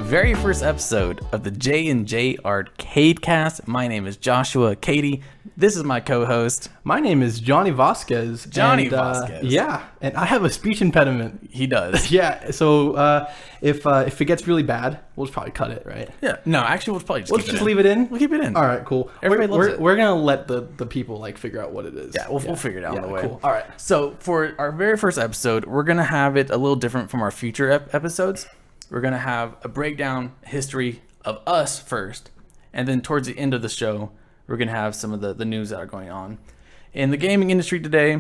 very first episode of the J&J Arcadecast. My name is Joshua Cady. This is my co-host. My name is Johnny Vazquez. Vazquez. Yeah, and I have a speech impediment. He does. Yeah, so if it gets really bad, we'll just probably cut it, right? Yeah. No, actually, we'll probably just leave it in. We'll keep it in. All right, cool. Everybody loves it. We're gonna let the people figure out what it is. Yeah, we'll figure it out on the way. Cool. All right. So for our very first episode, we're gonna have it a little different from our future episodes. We're gonna have a breakdown history of us first, and then towards the end of the show, we're gonna have some of the news that are going on in the gaming industry today.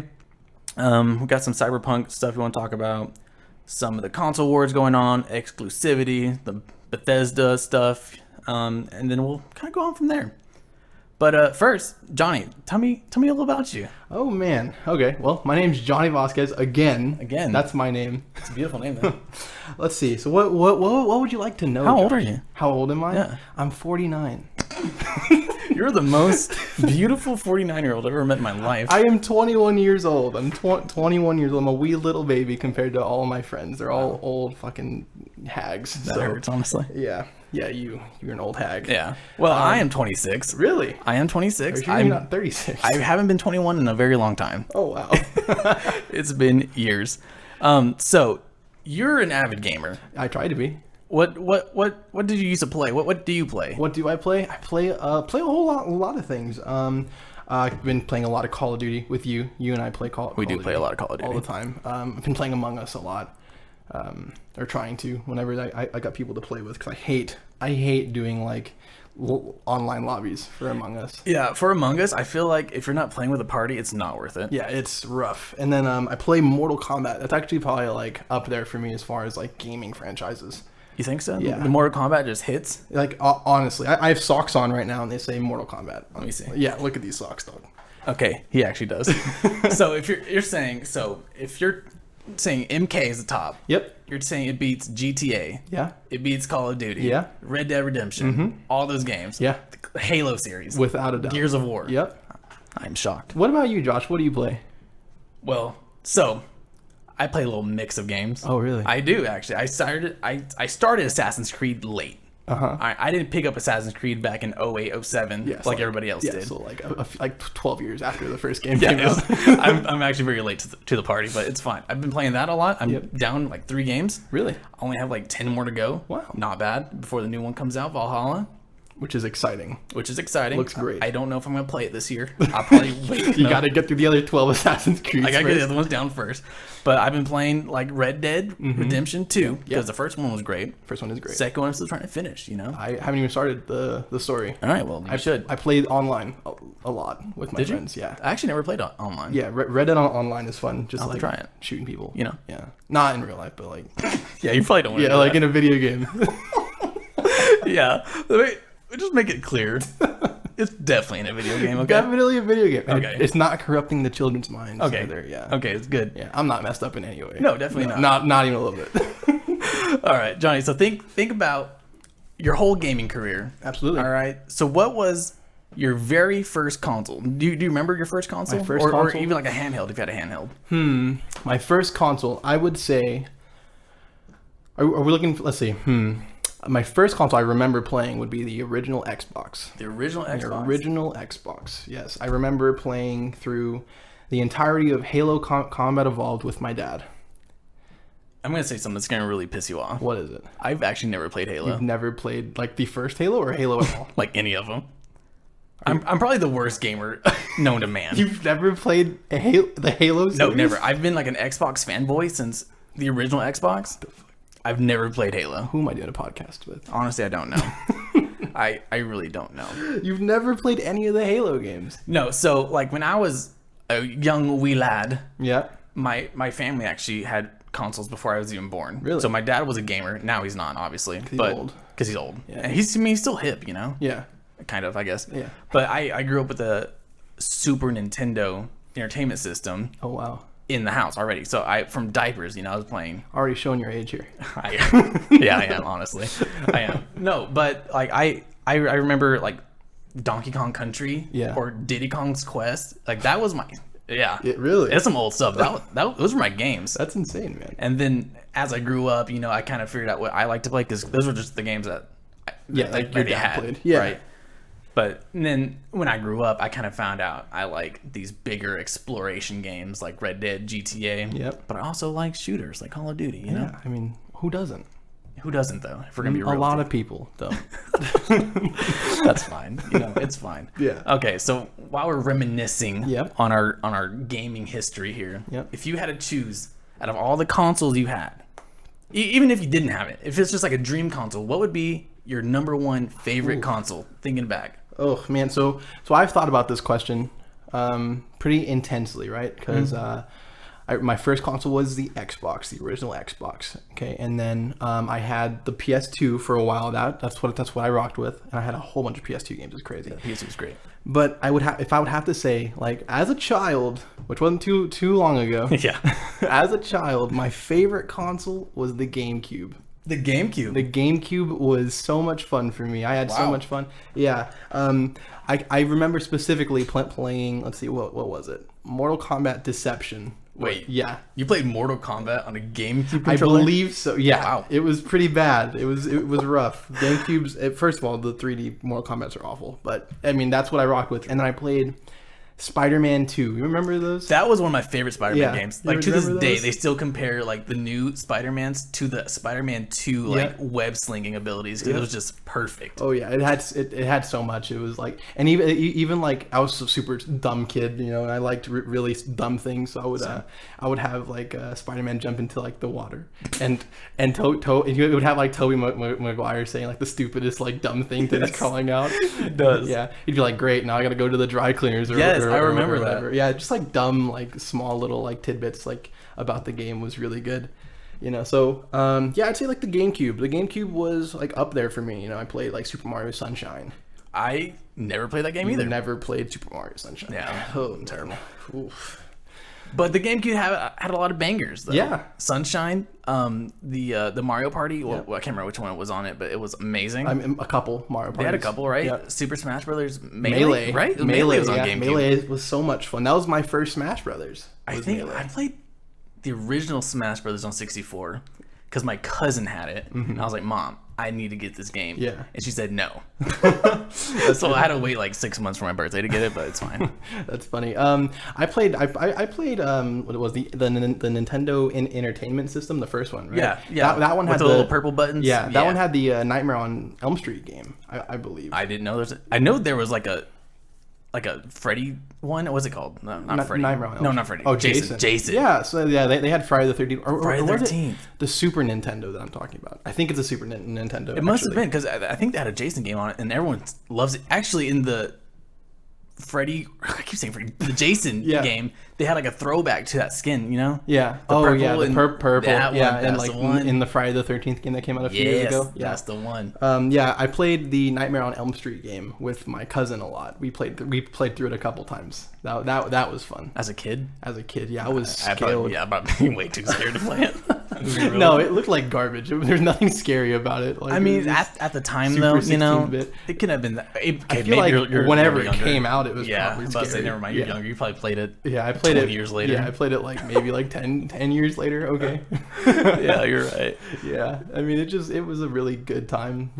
We got some Cyberpunk stuff we want to talk about, some of the console wars going on, exclusivity, the Bethesda stuff, and then we'll kind of go on from there. But first, Johnny, tell me a little about you. Oh man. Okay. Well, my name's Johnny Vazquez again. Again. That's my name. It's a beautiful name, though. Let's see. So what would you like to know? How old Josh? are you? How old am I? Yeah. I'm 49. You're the most beautiful 49-year-old I've ever met in my life. I am 21 years old. I'm 21 years old. I'm a wee little baby compared to all my friends. They're all old fucking hags. That hurts, honestly. Yeah. Yeah, you're an old hag. Yeah. Well, I am 26. Really? I am 26. Are you I'm not 36? I haven't been 21 in a very long time. Oh, wow. It's been years. So you're an avid gamer. I try to be. What did you used to play? What do you play? What do I play? I play a lot of things. I've been playing a lot of Call of Duty with you. You and I play Call of Duty. We do play a lot of Call of Duty all the time. I've been playing Among Us a lot. Or trying to whenever I got people to play with, because I hate doing like online lobbies for Among Us. Yeah, for Among Us, I feel like if you're not playing with a party, it's not worth it. Yeah, it's rough. And then I play Mortal Kombat. That's actually probably like up there for me as far as like gaming franchises. You think so? Yeah. The Mortal Kombat just hits? Like honestly, I have socks on right now and they say Mortal Kombat. Let me see. Yeah, look at these socks, dog. Okay, he actually does. So if you're saying MK is the top. Yep. You're saying it beats GTA. Yeah. It beats Call of Duty. Yeah. Red Dead Redemption. All those games. Yeah. The Halo series. Without a doubt. Gears of War. Yep. I'm shocked. What about you, Josh? What do you play? Well, so I play a little mix of games. Oh, really? I do, actually. I started Assassin's Creed late. Uh-huh. I didn't pick up Assassin's Creed back in 08, 07, like everybody else did. So like 12 years after the first game Yeah, came out. I'm actually very late to the party, but it's fine. I've been playing that a lot. I'm down like 3 games. Really? I only have like 10 more to go. Wow. Not bad before the new one comes out, Valhalla. Which is exciting. Which is exciting. Looks great. I don't know if I'm going to play it this year. I'll probably wait. You got to get through the other 12 Assassin's Creed. I got to get the other ones down first. But I've been playing like Red Dead Redemption 2 because the first one was great. First one is great. Second one I'm still trying to finish, you know? I haven't even started the story. All right, well, you should. I played online a lot with my friends. Yeah. I actually never played online. Yeah, Red Dead Online is fun. Just like try it. Shooting people. You know? Yeah. Not in real life, but like. Yeah, you probably don't want to Yeah, like in a video game. Yeah. Just make it clear. It's definitely in a video game, okay? Definitely a video game. Okay. It's not corrupting the children's minds. Okay. Either, yeah. Okay, it's good. Yeah, I'm not messed up in any way. No, definitely not. Not even a little bit. All right, Johnny, so think about your whole gaming career. Absolutely. All right. So what was your very first console? Do you remember your first console? My first console? Or console? even like a handheld, if you had a handheld. My first console, I would say. Are we looking? Let's see. My first console I remember playing would be the original Xbox. The original Xbox? The original Xbox, yes. I remember playing through the entirety of Halo Combat Evolved with my dad. I'm going to say something that's going to really piss you off. What is it? I've actually never played Halo. You've never played like the first Halo or Halo at all? Like any of them. I'm probably the worst gamer known to man. You've never played the Halo series? No, never. I've been like an Xbox fanboy since the original Xbox. I've never played Halo. Who am I doing a podcast with? Honestly, I don't know. I really don't know. You've never played any of the Halo games? No, so like when I was a young wee lad, Yeah. my family actually had consoles before I was even born. Really? So my dad was a gamer. Now he's not, obviously. He's old. Because he's old. Yeah. And he's still hip, you know? Yeah. Kind of, I guess. Yeah. But I grew up with a Super Nintendo entertainment system Oh, wow. in the house already. So from diapers, I was playing. Already showing your age here. Yeah, I am, honestly. I am. No, but like I remember like Donkey Kong Country Yeah. or Diddy Kong's Quest. Like that was Yeah. Really? It's some old stuff. Those were my games. That's insane, man. And then as I grew up, I kind of figured out what I like to play because those were just the games that Like your dad played. Yeah. Right. But then when I grew up, I kind of found out I like these bigger exploration games like Red Dead, GTA. Yep. But I also like shooters like Call of Duty, you know? Yeah, I mean, who doesn't? Who doesn't, though? If we're going to be real. A lot of people, though. That's fine. It's fine. Yeah. Okay, so while we're reminiscing Yep. on our gaming history here, Yep. if you had to choose out of all the consoles you had, even if you didn't have it, if it's just like a dream console, what would be your number one favorite console, thinking back? Oh, man. So I've thought about this question pretty intensely, right? Because my first console was the Xbox, the original Xbox. Okay, and then I had the PS2 for a while. That's what I rocked with, and I had a whole bunch of PS2 games. It's crazy. Yeah, PS2 was great. But if I would have to say, like, as a child, which wasn't too long ago, Yeah. as a child, my favorite console was the GameCube. The GameCube. The GameCube was so much fun for me. I had so Wow. much fun. Yeah. I remember specifically playing, let's see, what was it? Mortal Kombat Deception. Wait. Yeah. You played Mortal Kombat on a GameCube I controller? believe so. Yeah. Wow. It was pretty bad. It was rough. GameCubes, first of all, the 3D Mortal Kombats are awful. But, I mean, that's what I rocked with. And then I played Spider-Man 2. You remember those? That was one of my favorite Spider-Man Yeah. games. You Like, to this remember day, those? they still compare, like, the new Spider-Mans to the Spider-Man 2, like, Yeah. web-slinging abilities. 'Cause Yeah. it was just perfect. Oh yeah, it had so much. It was like, and even like I was a super dumb kid, and I liked really dumb things. So I would have like Spider-Man jump into like the water, and it would have like Tobey Maguire saying like the stupidest like dumb thing that is calling out. It does. Yeah, he'd be like, great, now I got to go to the dry cleaners. Yes, I remember that. whatever. Yeah, just like dumb like small little like tidbits like about the game was really good. So yeah, I'd say like the GameCube. The GameCube was like up there for me. I played like Super Mario Sunshine. I never played that game either. Never played Super Mario Sunshine. Yeah. Oh, terrible. Oof. But the GameCube had a lot of bangers, though. Yeah. Sunshine, the Mario Party. Well, Yeah. I can't remember which one was on it, but it was amazing. A couple Mario Parties. They had a couple, right? Yeah. Super Smash Brothers Melee, right? Melee was on yeah. GameCube. Melee was so much fun. That was my first Smash Brothers. I was think Melee. I played the original Smash Brothers on 64 because my cousin had it, and I was like, "Mom, I need to get this game." Yeah. And she said no. So I had to wait like 6 months for my birthday to get it, but it's fine. That's funny. I played what it was the Nintendo Entertainment System, the first one, right? Yeah. That one with had the little purple buttons. Yeah, that one had the Nightmare on Elm Street game, I believe. I didn't know I know there was like a Freddy one. What's it called? No, not Freddy. Nightmare on Elm No, Street. not Freddy. Oh, Jason. Yeah, so yeah, they had Friday the 13th. Friday the was it 13th. the Super Nintendo that I'm talking about? I think it's a Super Nintendo. It must have been because I think they had a Jason game on it, and everyone loves it. Actually, in the Freddy, I keep saying Freddy, the Jason game, they had like a throwback to that skin, Yeah. The Oh yeah, purple the and purple. that one, Yeah, and that's like the one. in the Friday the 13th game that came out a few years ago. Yeah, that's the one. Yeah, I played the Nightmare on Elm Street game with my cousin a lot. We played through it a couple times. That was fun. As a kid, Yeah, I was scared. I'm being way too scared to play it. No, it looked like garbage. There's nothing scary about it. Like, I mean, it was just at the time super though, 16-bit. it could have been that. Okay, I feel like whenever it came out, it was yeah. probably I was about to say, scary. never mind. You're younger. You probably played it. Yeah, I played 20 it years later. Yeah, I played it like maybe like 10 years later. Okay. Yeah, you're right. Yeah, I mean, it was a really good time.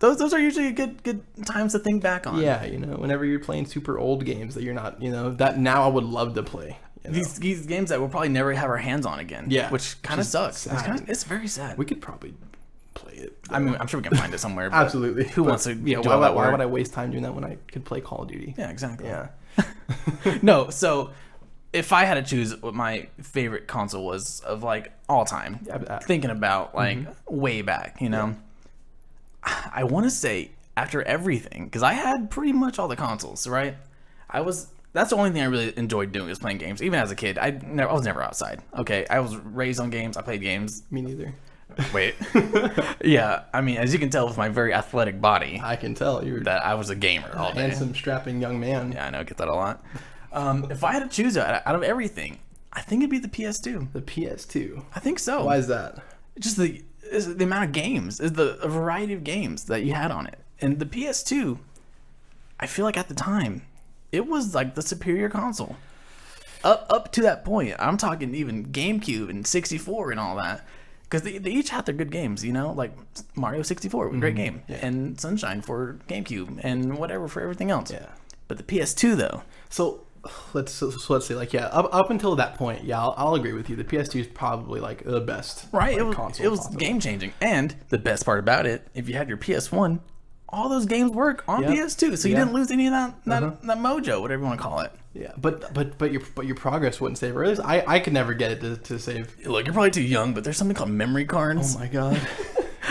Those are usually good times to think back on. Yeah, whenever you're playing super old games that you're not, that now I would love to play. These games that we'll probably never have our hands on again. Yeah, which kind of sucks. sad. It's very sad. We could probably play it. I mean, I'm sure we can find it somewhere. But Absolutely. Who wants to do all why, that why work? would I waste time doing that when I could play Call of Duty? Yeah, exactly. Yeah. No, so if I had to choose what my favorite console was of like all time, thinking about like way back, I want to say after everything, because I had pretty much all the consoles, right? That's the only thing I really enjoyed doing was playing games. Even as a kid, I was never outside. Okay, I was raised on games. I played games. Me neither. Wait. Yeah, I mean, as you can tell with my very athletic body, I can tell you're that I was a gamer all a day. handsome, strapping young man. Yeah, I know, I get that a lot. If I had to choose out of everything, I think it'd be the PS2. The PS2. I think so. Why is that? Just the amount of games, is the variety of games that you had on it. And the PS2, I feel like at the time, it was like the superior console. Up to that point, I'm talking even GameCube and 64 and all that, because they each had their good games, you know, like Mario 64, great game, and Sunshine for GameCube, and whatever for everything else. Yeah. But the PS2 though. So let's say like up until that point, I'll agree with you. The PS2 is probably like the best. Right. Like, It was possible. game changing, and the best part about it, if you had your PS1, all those games work on PS2, so you didn't lose any of that mojo, whatever you want to call it. Yeah, but your progress wouldn't save. Or at least I could never get it to save. Look, you're probably too young, but there's something called memory cards. Oh my god.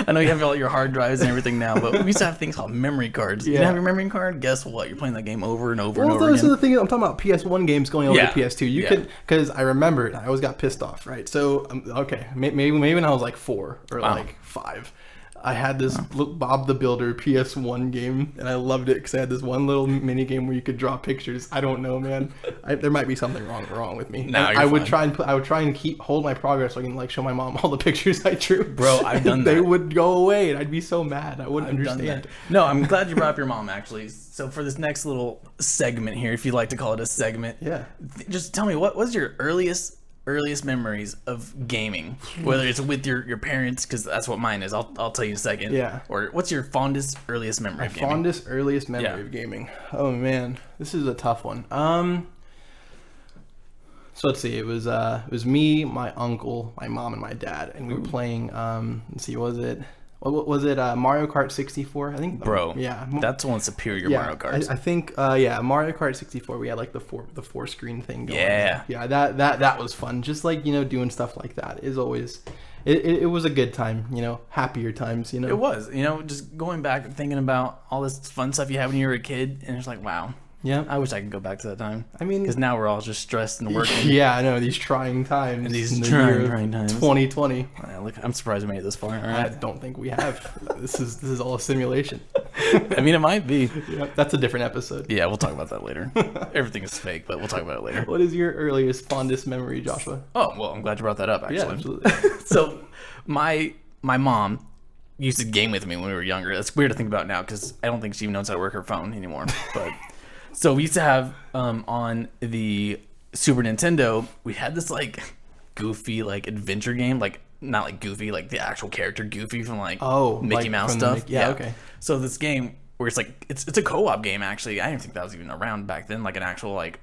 I know you have all your hard drives and everything now, but we used to have things called memory cards. You didn't have your memory card? Guess what? You're playing that game over and over and over those again. are the things I'm talking about. PS1 games going over to PS2. You Yeah. could, because I remember it. I always got pissed off, right? So okay, maybe when I was like 4 or like 5. I had this Bob the Builder PS1 game, and I loved it because I had this one little mini game where you could draw pictures. I don't know, man. There might be something wrong with me. No, I would try and hold my progress so I can like show my mom all the pictures I drew. Bro, I've done that. They would go away, and I'd be so mad. I wouldn't understand. No, I'm glad you brought up your mom, actually. So for this next little segment here, if you'd like to call it a segment, just tell me, what was your earliest memories of gaming, whether it's with your parents, because that's what mine is. I'll tell you in a second. Yeah. Or what's your fondest earliest memory of gaming? Fondest earliest memory of gaming. Oh man, this is a tough one. So let's see. It was me, my uncle, my mom, and my dad, and we were playing. Let's see, what was it Mario Kart 64? I think. Bro, yeah, that's one superior Mario Kart. I think Mario Kart 64. We had like the four screen thing going. Yeah, that was fun. Just like doing stuff like that is always. It was a good time, happier times, It was, just going back and thinking about all this fun stuff you had when you were a kid, and it's like, wow. Yeah, I wish I could go back to that time. I mean, because now we're all just stressed and working. Yeah, I know, these trying times. And these trying times. 2020. Look, I'm surprised we made it this far. All right. I don't think we have. This is all a simulation. I mean, it might be. Yeah, that's a different episode. Yeah, we'll talk about that later. Everything is fake, but we'll talk about it later. What is your earliest, fondest memory, Joshua? Oh, well, I'm glad you brought that up, actually. Yeah, absolutely. So, my mom used to game with me when we were younger. That's weird to think about now, because I don't think she even knows how to work her phone anymore. But so we used to have on the Super Nintendo, we had this like goofy like adventure game, like not like Goofy, like the actual character Goofy from like Mickey Mouse stuff. Yeah, okay. So this game where it's like it's a co-op game, actually. I didn't think that was even around back then, like an actual like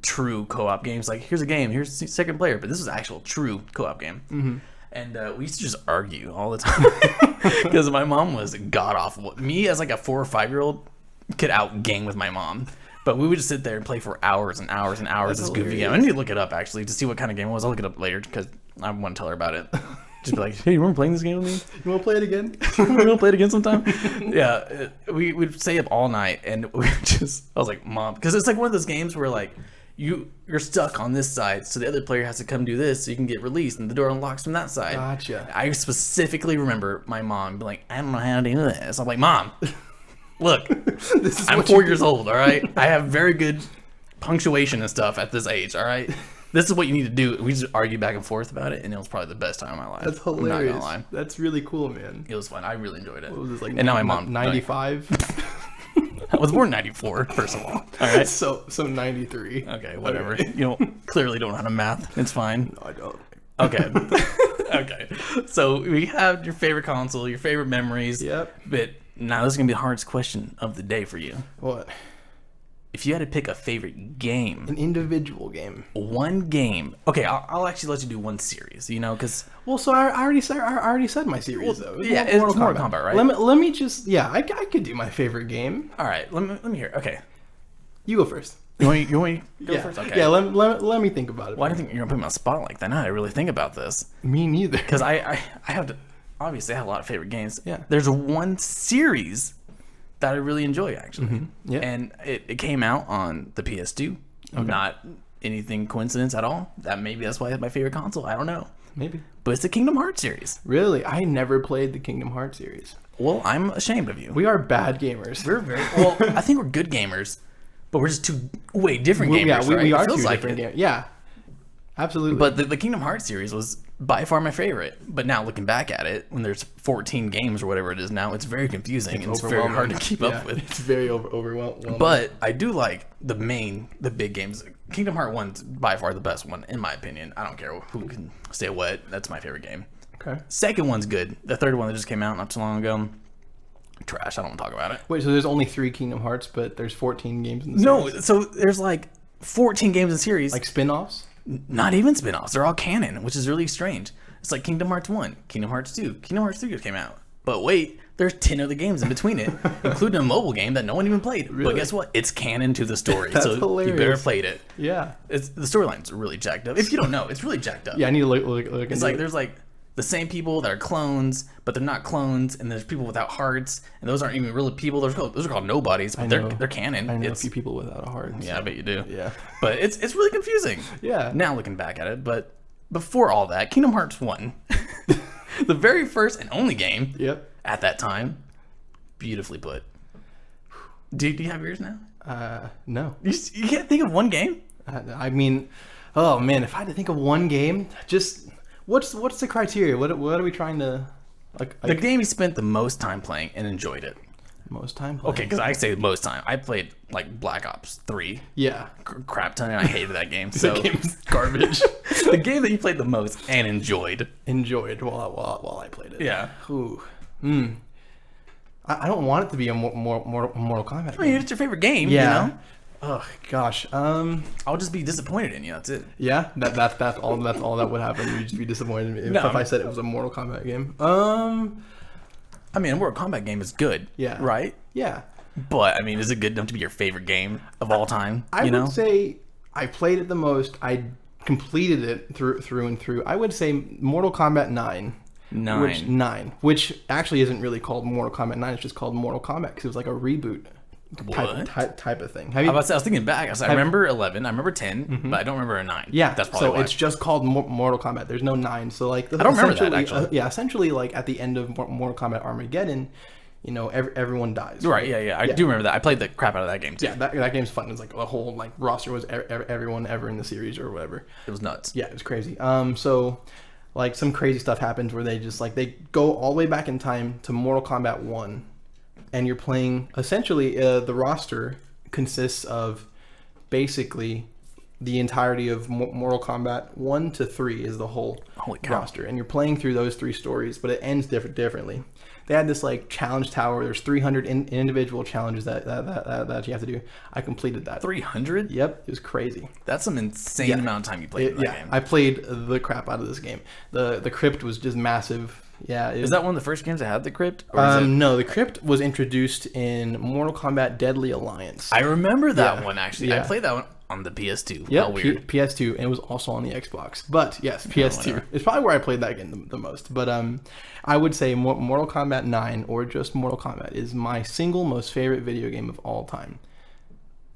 true co-op game. It's like, here's a game, here's the second player, but this is actual true co-op game. Mm-hmm. And we used to just argue all the time because my mom was god awful. Me as like a 4 or 5 year old could out game with my mom. But we would just sit there and play for hours and hours and hours. This goofy game. I need to look it up actually to see what kind of game it was. I'll look it up later because I want to tell her about it. Just be like, hey, you remember playing this game with me? You want to play it again? You want to play it again sometime? Yeah, we'd stay up all night, and I was like, Mom, because it's like one of those games where like you're stuck on this side, so the other player has to come do this so you can get released, and the door unlocks from that side. Gotcha. I specifically remember my mom being like, I don't know how to do this. I'm like, Mom, look, I'm 4 years old, all right? I have very good punctuation and stuff at this age, all right? This is what you need to do. We just argue back and forth about it, and it was probably the best time of my life. That's hilarious. I'm not gonna lie. That's really cool, man. It was fun. I really enjoyed it. What was this, like, and now my mom 95? I was born in 94, first of all. All right. So 93. Okay, whatever. Okay. You clearly don't know how to math. It's fine. No, I don't. Okay. Okay. So we have your favorite console, your favorite memories. Yep. But now this is gonna be the hardest question of the day for you. What? If you had to pick a favorite game, an individual game, one game. Okay, I'll actually let you do one series. Because so I already said my series though. Yeah, it's Mortal Kombat, right? Let me just I could do my favorite game. All right, let me hear. Okay, you go first. You want to go first? Okay. Yeah, let me think about it. Well, I don't think you're gonna put me on the spot like that. Now I really think about this. Me neither. Because I have to. Obviously, I have a lot of favorite games. Yeah. There's one series that I really enjoy, actually. Mm-hmm. Yeah. And it came out on the PS2. Okay. Not anything coincidence at all. That's why it's my favorite console. I don't know. Maybe. But it's the Kingdom Hearts series. Really? I never played the Kingdom Hearts series. Well, I'm ashamed of you. We are bad gamers. We're very well. I think we're good gamers, but we're just two way different gamers. Yeah, we right? are two different gamers. Yeah. Absolutely. But the Kingdom Hearts series was by far my favorite. But now looking back at it, when there's 14 games or whatever it is now, it's very confusing and it's very hard to keep up with. It's very overwhelming. But I do like the big games. Kingdom Hearts 1's by far the best one, in my opinion. I don't care who can say what. That's my favorite game. Okay. Second one's good. The third one that just came out not too long ago, trash. I don't want to talk about it. Wait, so there's only 3 Kingdom Hearts, but there's 14 games in the series? No, so there's like 14 games in the series. Like spin-offs? Not even spin-offs. They're all canon, which is really strange. It's like Kingdom Hearts 1, Kingdom Hearts 2, Kingdom Hearts 3 just came out. But wait, there's 10 other games in between it, including a mobile game that no one even played. Really? But guess what? It's canon to the story. That's so hilarious. You better played it. Yeah. The storyline's really jacked up. If you don't know, it's really jacked up. Yeah, I need to look It's like there's like the same people that are clones, but they're not clones, and there's people without hearts, and those aren't even really people. Those are called nobodies, but they're canon. I know a few people without a heart. Yeah, I bet you do. Yeah. But it's really confusing. Yeah. Now looking back at it, but before all that, Kingdom Hearts 1, the very first and only game at that time, beautifully put. Do you have yours now? No. You can't think of one game? I mean, oh man, if I had to think of one game, just what's the criteria? What are we trying to like? The game you spent the most time playing and enjoyed it. Most time playing. Okay, because I say most time. I played like Black Ops 3. Yeah. Crap ton, and I hated that game. So the game's garbage. The game that you played the most and enjoyed. Enjoyed while I played it. Yeah. Ooh. I don't want it to be a Mortal Kombat game. I mean, it's your favorite game, Yeah. you know? Oh gosh. I'll just be disappointed in you. That's it. Yeah. That's all that would happen. You'd just be disappointed if I said it was a Mortal Kombat game. I mean, a Mortal Kombat game is good. Yeah. Right? Yeah. But I mean, is it good enough to be your favorite game of all time? I would say I played it the most. I completed it through and through. I would say Mortal Kombat 9. Which actually isn't really called Mortal Kombat 9. It's just called Mortal Kombat because it was like a reboot type of thing. I was thinking back. I remember 11. I remember 10, but I don't remember a 9. Yeah, that's probably so why. It's just called Mortal Kombat. There's no 9. So like, I don't remember that actually. Essentially, like at the end of Mortal Kombat Armageddon, you know, everyone dies. Right? Yeah. I do remember that. I played the crap out of that game too. Yeah, that game's fun. It's like the whole like roster was everyone ever in the series or whatever. It was nuts. Yeah, it was crazy. So like some crazy stuff happens where they just like they go all the way back in time to Mortal Kombat 1. And you're playing, essentially, the roster consists of basically the entirety of Mortal Kombat 1 to 3 is the whole roster. And you're playing through those 3 stories, but it ends differently. They had this like challenge tower. There's 300 individual challenges that you have to do. I completed that. 300? Yep, it was crazy. That's some insane amount of time you played in that game. I played the crap out of this game. The crypt was just massive. Yeah, is that one of the first games that had the crypt? No, the crypt was introduced in Mortal Kombat Deadly Alliance. I remember that one actually. Yeah. I played that one on the PS2. Yeah, PS2, and it was also on the Xbox. But yes, PS2. It's probably where I played that game the most. But I would say Mortal Kombat 9 or just Mortal Kombat is my single most favorite video game of all time.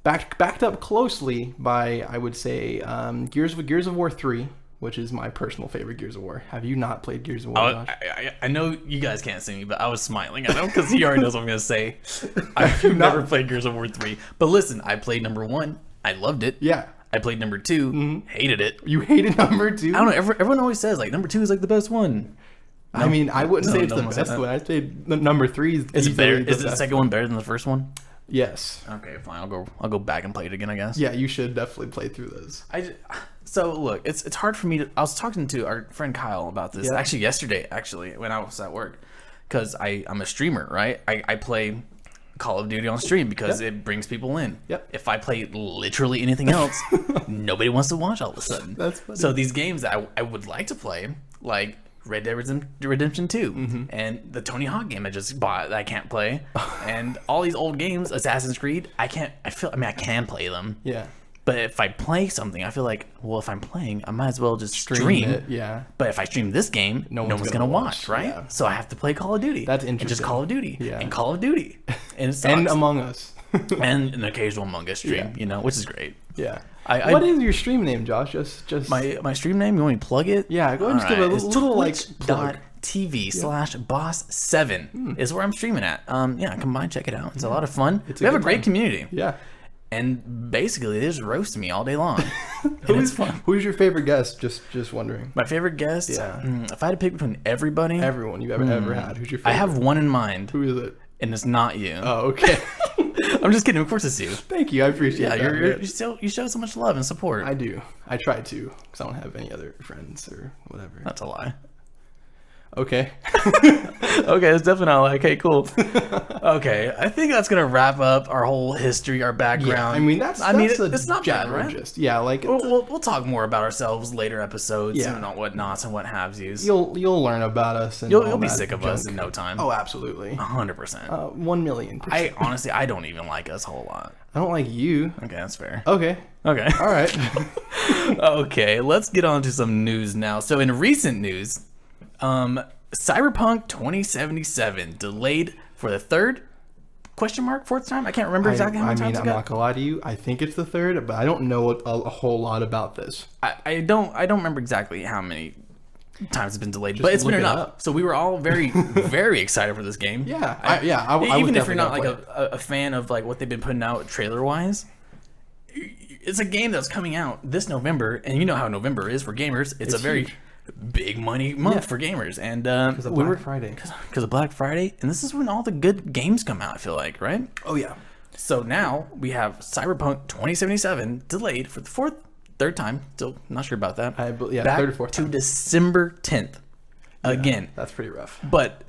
Backed up closely by, I would say, Gears of War 3. Which is my personal favorite Gears of War. Have you not played Gears of War, Josh? I know you guys can't see me, but I was smiling at him because he already knows what I'm going to say. I've never played Gears of War 3. But listen, I played number 1. I loved it. Yeah. I played number 2. Hated it. You hated number 2? I don't know. Everyone always says, like, number 2 is, like, the best one. I mean, I wouldn't say it's the best one. I'd say number 3 is better. Is the second one better than the first one? Yes. Okay, fine. I'll go back and play it again, I guess. Yeah, you should definitely play through those. So look, it's hard for me to. I was talking to our friend Kyle about this actually yesterday, when I was at work, because I'm a streamer, right? I play Call of Duty on stream because it brings people in. Yep. If I play literally anything else, nobody wants to watch all of a sudden. That's funny. So these games that I would like to play, like Red Dead Redemption 2 and the Tony Hawk game I just bought that I can't play, and all these old games, Assassin's Creed, I can play them. Yeah. But if I play something, I feel like, well, if I'm playing, I might as well just stream it. Yeah. But if I stream this game, no one's gonna watch, right? Yeah. So I have to play Call of Duty. That's interesting. And just Call of Duty. Yeah. And Call of Duty. And it sucks. And Among Us. And an occasional Among Us stream, which is great. Yeah. What is your stream name, Josh? Just my stream name. You want me to plug it? Yeah. Go ahead and just give a little like plug. TV/boss7 is where I'm streaming at. Come by, check it out. It's a lot of fun. We have a great community. Yeah. and basically they just roast me all day long. And it's fun. Who's your favorite guest? Just wondering. My favorite guest? Yeah. If I had to pick between everybody, Everyone you've ever had. Who's your favorite? I have one in mind, Who is it? and it's not you. Oh, okay. I'm just kidding. Of course it's you. Thank you. I appreciate Yeah, that. you show so much love and support. I do. I try to, because I don't have any other friends or whatever. That's a lie. Okay. Okay, it's definitely not like, okay, cool. Okay, I think that's gonna wrap up our whole history, our background. Yeah, I mean it's not bad, right? Gist. Yeah, like We'll talk more about ourselves later episodes Yeah. and whatnots and what have yous. you'll learn about us. And You'll all be that sick of junk. us in no time. Oh, absolutely. 100%. 1,000,000%. I honestly, I don't even like us a whole lot. I don't like you. Okay, that's fair. Okay. Okay. All right. Okay, let's get on to some news now. So in recent news, Cyberpunk 2077 delayed for the fourth time? I can't remember exactly how many times I'm not gonna lie to you. I think it's the third, but I don't know a whole lot about this. I don't remember exactly how many times it's been delayed, but it's been look it enough. up. So we were all very, very excited for this game. Yeah. I would Even if you're definitely not like play it. a fan of like what they've been putting out trailer wise, it's a game that's coming out this November, and you know how November is for gamers. It's a very huge. big money month for gamers, and Because of Black Friday. because of Black Friday, and this is when all the good games come out. I feel like, right? Oh yeah. So now we have Cyberpunk 2077 delayed for the third time. Still not sure about that. Back third or fourth to time. December 10th. Again, That's pretty rough. but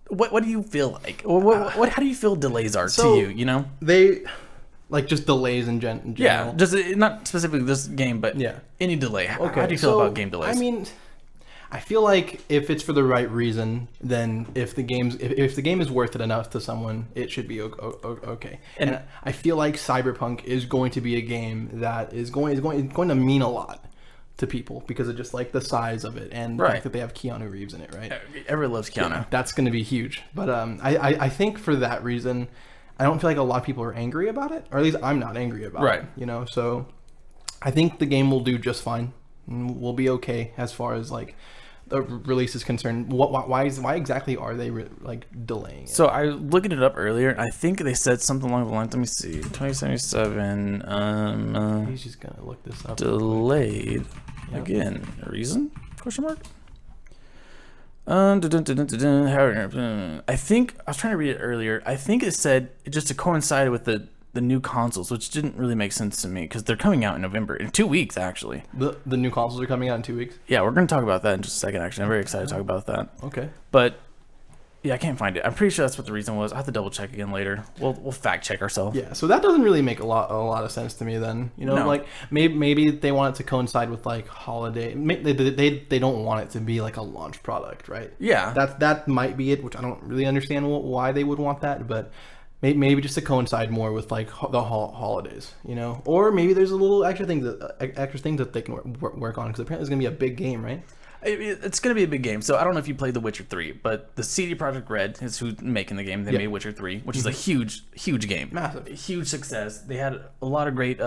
what do you feel like? What how do you feel delays are so- to you? You know? They like just delays in general. Yeah, just not specifically this game, but Yeah. any delay. How do you feel about game delays? I mean, I feel like if it's for the right reason, then if the game is worth it enough to someone, it should be okay. And I feel like Cyberpunk is going to be a game that is going to mean a lot to people because of just like the size of it and the fact that they have Keanu Reeves in it, right? Everyone loves Keanu. Yeah, that's going to be huge. But I think for that reason, I don't feel like a lot of people are angry about it, or at least I'm not angry about it. You know, so I think the game will do just fine. We'll be okay as far as like the release is concerned. Why exactly are they delaying it? So I was looking it up earlier, and I think they said something along the lines. Let me see, 2077. He's just gonna look this up. Delayed again. A reason? Question mark. I think I was trying to read it earlier. I think it said just to coincide with the new consoles, which didn't really make sense to me because they're coming out in November in 2 weeks actually. The new consoles are coming out in 2 weeks. Yeah, we're gonna talk about that in just a second. Actually, I'm very excited to talk about that. Okay. But yeah, I can't find it. I'm pretty sure that's what the reason was. I have to double check again later. We'll fact check ourselves. Yeah, so that doesn't really make a lot of sense to me then. You know, No. like maybe they want it to coincide with like holiday. They don't want it to be like a launch product, right? Yeah. That might be it, which I don't really understand why they would want that, but maybe just to coincide more with like the holidays, you know, or maybe there's a little extra things that they can work on because apparently it's gonna be a big game, right? It's going to be a big game. So I don't know if you played The Witcher 3, but the CD Projekt Red is who's making the game. They made Witcher 3, which is a huge game. Massive. A huge success. They had a lot of great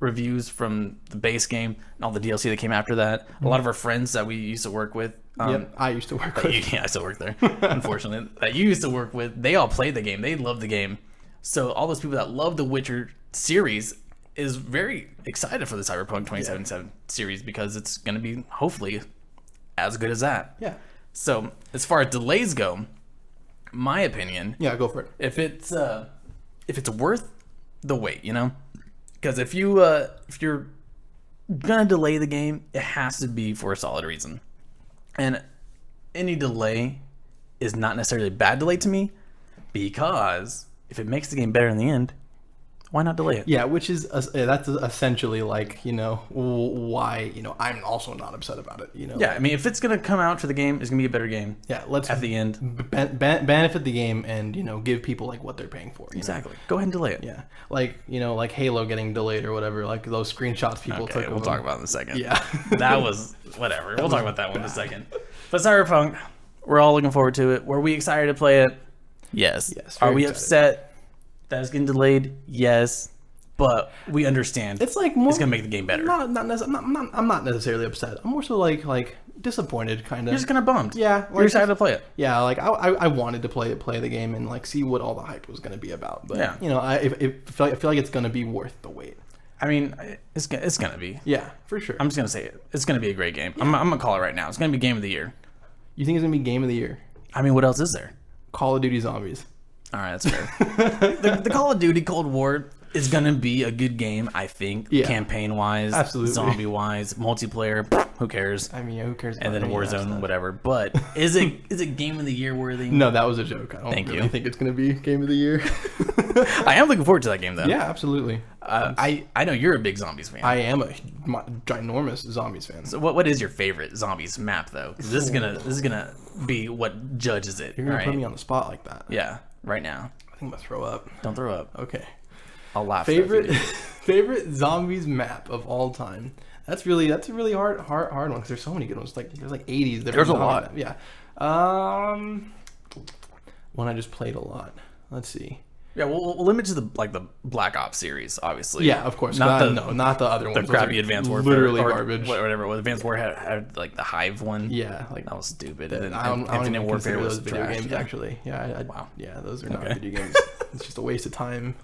reviews from the base game and all the DLC that came after that. A lot of our friends that we used to work with. I used to work with. Yeah, I still work there, unfortunately. That you used to work with. They all played the game. They loved the game. So all those people that love the Witcher series is very excited for the Cyberpunk 2077 series because it's going to be hopefully as good as that. Yeah. So as far as delays go, my opinion, Yeah, go for it. if it's worth the wait, you know, because if you're gonna delay the game, it has to be for a solid reason, and any delay is not necessarily a bad delay to me because if it makes the game better in the end, why not delay it? Yeah, which is that's essentially like, you know, why, you know, I'm also not upset about it, you know. Yeah, I mean, if it's gonna come out for the game, it's gonna be a better game. Yeah, let's at the end benefit the game and, you know, give people like what they're paying for. Exactly. Go ahead and delay it. Yeah, like, you know, like Halo getting delayed or whatever, like those screenshots people Okay, took. we'll talk about it in a second. Yeah, That was whatever. We'll talk about that one in a second. But Cyberpunk, we're all looking forward to it. Were we excited to play it? Yes. Yes. Are very we excited. upset that it's getting delayed? Yes. But we understand It's like more, it's gonna make the game better. I'm not necessarily upset. I'm more so like disappointed, kind of. You're just kind of bummed. Yeah, You're excited to play it. Yeah, like I wanted to play the game and like see what all the hype was going to be about. But Yeah. you know, I feel like it's going to be worth the wait. I mean, it's gonna be. Yeah, for sure. I'm just gonna say it. It's gonna be a great game. I'm gonna call it right now. It's gonna be game of the year. You think it's going to be game of the year? I mean, what else is there? Call of Duty Zombies. All right, that's fair. the Call of Duty Cold War is gonna be a good game, I think. Yeah. Campaign wise, Absolutely. zombie wise, multiplayer. Who cares? I mean, who cares? And then about any of that Warzone, stuff? whatever. But is it game of the year worthy? No, that was a joke. I don't Thank really you. think it's going to be game of the year. I am looking forward to that game though. Yeah, absolutely. I know you're a big zombies fan. I am a ginormous Zombies fan. So what is your favorite zombies map though? 'Cause this is gonna be what judges it. You're going all to put right? me on the spot like that. Yeah, right now. I think I'm going to throw up. Don't throw up. Okay. I'll laugh. though if you Favorite do. favorite Zombies map of all time. That's a really hard one because there's so many good ones. Like there's like 80s. There's a zombies lot. map. Yeah. One I just played a lot. Let's see. Yeah, we'll limit to the Black Ops series, obviously. Yeah, of course. Not Not the other ones. the Those crappy are Advanced Warfare, literally or garbage. whatever. Well, Advanced Warfare had like the Hive one. Yeah, like That was stupid. And then I don't Infinite even Warfare consider was those video trash. games Yeah. actually. Yeah, Wow. Yeah, those are not Okay. video games. It's just a waste of time.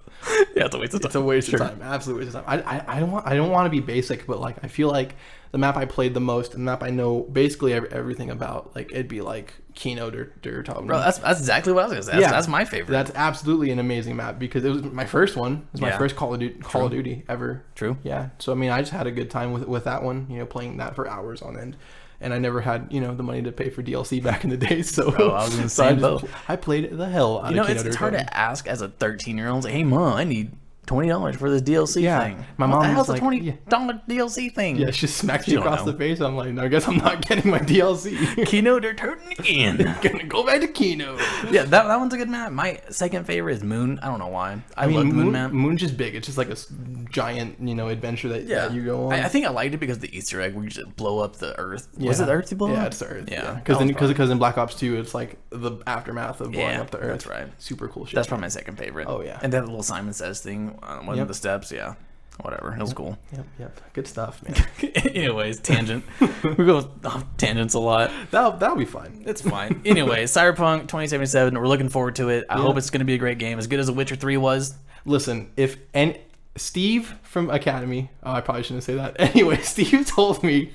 Yeah, it's a waste of time. It's a waste Sure. of time. Absolute waste of time. I don't want to be basic, but like I feel like the map I played the most, and the map I know basically everything about, like it'd be like Kino der Toten. Bro, that's exactly what I was gonna say. That's my favorite. That's absolutely an amazing map because it was my first one. It was my Yeah. first Call of Duty ever. True. Yeah. So I mean, I just had a good time with that one. You know, playing that for hours on end. And I never had, you know, the money to pay for DLC back in the day, so Bro, I was in the same boat. I played the hell out You know, of Kino it's der hard Toten. to ask as a 13-year-old. Like, hey, mom, I need $20 for this DLC Yeah. thing. My What mom the was hell's like, a $20 DLC thing? Yeah, she smacks You me don't across know. the face. I'm like, no, I guess I'm not getting my DLC. Kino der Toten again. Gonna go back to Kino. Yeah, that one's a good map. My second favorite is Moon. I don't know why. I love the Moon map. Moon's just big. It's just like a giant, you know, adventure that you go on. I think I liked it because of the Easter egg where you just blow up the Earth. Was it the Earth you blow up? Yeah, it's the Earth. Yeah. Because in Black Ops 2, it's like the aftermath of blowing Yeah, up the Earth. that's right. Super cool shit. That's probably my second favorite. Oh, yeah. And that little Simon Says thing on one Yep. of the steps. Yeah. Whatever. It was cool. Yep. Good stuff, man. Anyways, tangent. We go off tangents a lot. That'll be fine. It's fine. Anyway, Cyberpunk 2077. We're looking forward to it. I hope it's going to be a great game, as good as The Witcher 3 was. Listen, Steve from Academy, I probably shouldn't say that. Anyway, Steve told me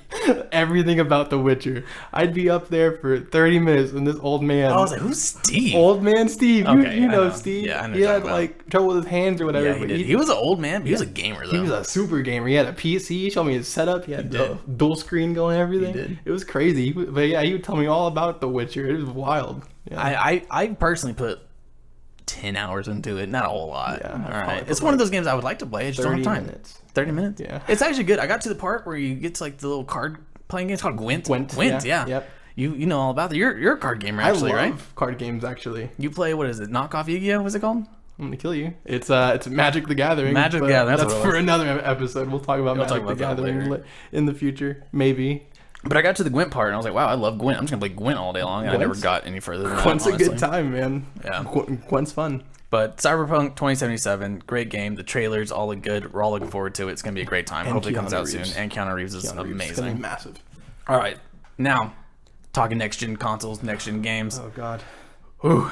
everything about The Witcher. I'd be up there for 30 minutes and this old man. I was like, who's Steve? Old man Steve. Okay, you I know know. Steve. Yeah, I know he you're had talking about. like trouble with his hands or whatever. Yeah, he but did. He was an old man, but he was a gamer, though. He was a super gamer. He had a PC. He showed me his setup. He had the dual screen going and everything. He did. It was crazy. But yeah, he would tell me all about The Witcher. It was wild. Yeah. I personally put 10 hours into it. Not a whole lot. Yeah, All I'd right. probably It's put one of those games I would like to play. I just don't have 30 time. minutes. 30 minutes? Yeah. It's actually good. I got to the part where you get to like the little card playing game. It's called Gwent. Gwent, yeah. Yep. You know all about that. You're a card gamer, actually, I love right? card games, actually. You play, what is it, knockoff Yu-Gi-Oh? What's it called? I'm gonna kill you. It's Magic the Gathering. Magic the but Gathering, that's That's what it for another episode. We'll talk about We'll Magic talk the about that Gathering later. in the future, maybe. But I got to the Gwent part, and I was like, wow, I love Gwent. I'm just going to play Gwent all day long. And I never Gwent's- got any further than that, Gwent's a honestly. good time, man. Yeah. Gwent's fun. But Cyberpunk 2077, great game. The trailers all look good. We're all looking forward to it. It's going to be a great time. And Hopefully it comes Keanu out Reeves. soon. And Keanu Reeves is Keanu Reeves. It's gonna amazing. be massive. All right. Now, talking next-gen consoles, next-gen games. Oh God. Whew.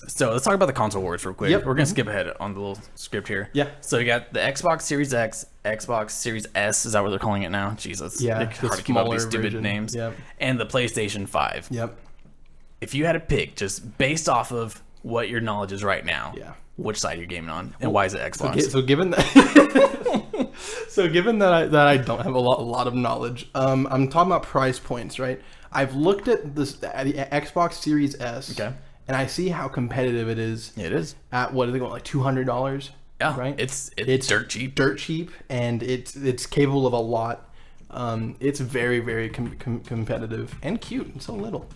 So let's talk about the console wars real quick. Yep. We're going to skip ahead on the little script here. Yeah. So you got the Xbox Series X, Xbox Series S. Is that what they're calling it now? Jesus. Yeah, It's the hard to keep up with these smaller stupid version. names. Yep. And the PlayStation 5. Yep. If you had to pick, just based off of what your knowledge is right now, Yeah. which side are you gaming on, and why is it Xbox? So given that, given that I don't have a lot of knowledge, I'm talking about price points, right? I've looked at the Xbox Series S, Okay. and I see how competitive it is. It is. At what are they going, like $200? Yeah, right. It's dirt cheap. Dirt cheap, and it's capable of a lot. It's very very competitive and cute. And so little.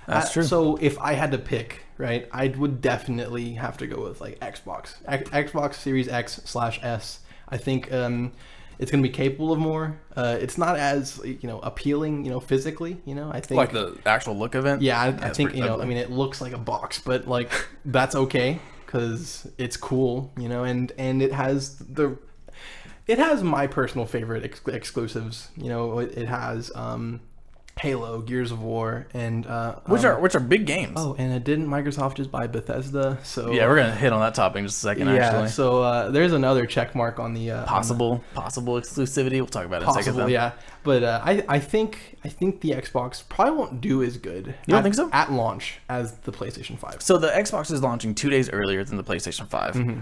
That's true. So if I had to pick, right, I would definitely have to go with like Xbox Series X/S. I think it's gonna be capable of more. It's not as appealing, physically. I think Like the actual look of it. yeah, I That's think pretty ugly. I mean it looks like a box, but like that's okay because it's cool, and it has my personal favorite exclusives. It has Halo, Gears of War, and which are big games. oh, and didn't Microsoft just buy Bethesda? So Yeah, we're gonna hit on that topic in just a second. yeah. Actually, So there's another check mark on the possible exclusivity. We'll talk about it in a second. possible. Though. Yeah, but I think the Xbox probably won't do as good. You don't think so? At launch as the PlayStation 5. So the Xbox is launching 2 days earlier than the PlayStation 5. Mm-hmm.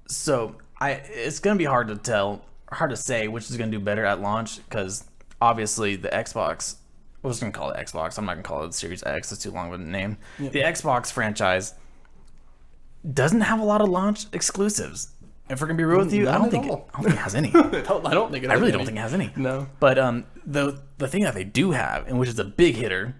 So it's gonna be hard to say which is gonna do better at launch because obviously the Xbox. We're just gonna call it Xbox. I'm not gonna call it Series X. It's too long of a name. Yeah. The Xbox franchise doesn't have a lot of launch exclusives. If we're gonna be real with you, I don't think it has any. I don't think it has I really don't think it has any. No. But the thing that they do have, and which is a big hitter,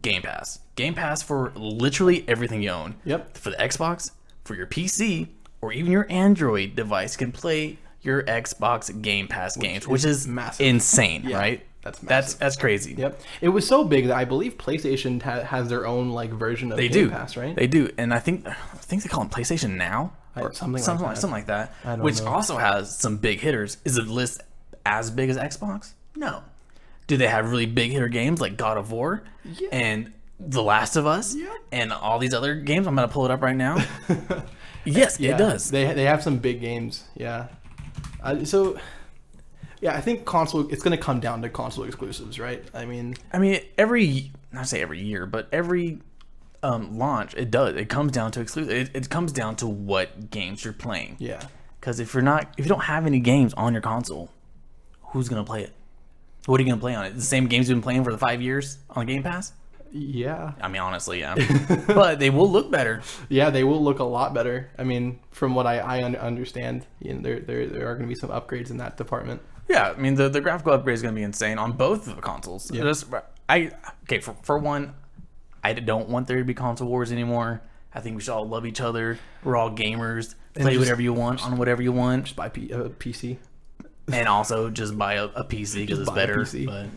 Game Pass. Game Pass for literally everything you own. Yep. For the Xbox, for your PC, or even your Android device can play your Xbox Game Pass games, which is massive. Insane, right? That's massive. That's crazy. Yep. It was so big that I believe PlayStation has their own like version of Game Pass, right? They do, and I think they call them PlayStation Now or something like that. I don't which know. also has some big hitters. Is the list as big as Xbox? No. Do they have really big hitter games like God of War and The Last of Us and all these other games? I'm gonna pull it up right now. Yes, it does. They have some big games. Yeah. So. Yeah, I think it's going to come down to console exclusives, right? I mean, not say every year, but every launch, it does. It comes down to exclusive. It comes down to what games you're playing. Yeah. Because if you don't have any games on your console, who's gonna play it? What are you gonna play on it? The same games you've been playing for the 5 years on Game Pass? Yeah. I mean, honestly, yeah. But they will look better. Yeah, they will look a lot better. I mean, from what I understand, there are going to be some upgrades in that department. Yeah, I mean the graphical upgrade is going to be insane on both of the consoles. Yeah. For one, I don't want there to be console wars anymore. I think we should all love each other. We're all gamers. Play whatever you want on whatever you want. Just buy a PC. And also just buy a PC because it's better.